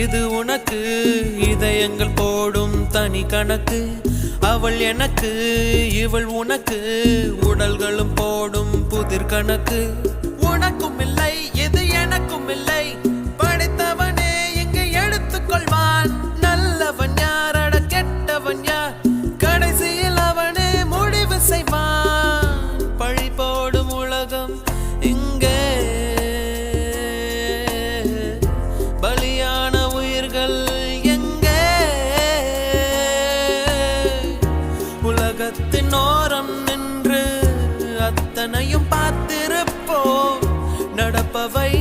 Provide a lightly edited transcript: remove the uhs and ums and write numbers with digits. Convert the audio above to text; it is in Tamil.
இது உனக்கு இதயங்கள் போடும் தனி கணக்கு. அவள் எனக்கு இவள் உனக்கு உடல்களும் போடும் புதிர் கணக்கு. உனக்கும் இல்லை இது எனக்கும் இல்லை, படைத்தவனே இங்கு எடுத்துக்கொள்வான். நல்லவன் யாரட கெட்டவன் யார், கடைசியில் அவனே முடிவு செய்வான். பழி போடும் உலகம் இங்கே, பலியான உயிர்கள் எங்கே? உலகத்தின் ஓரம் நின்று அத்தனையும் பார்த்திருப்போம். நடப்பவை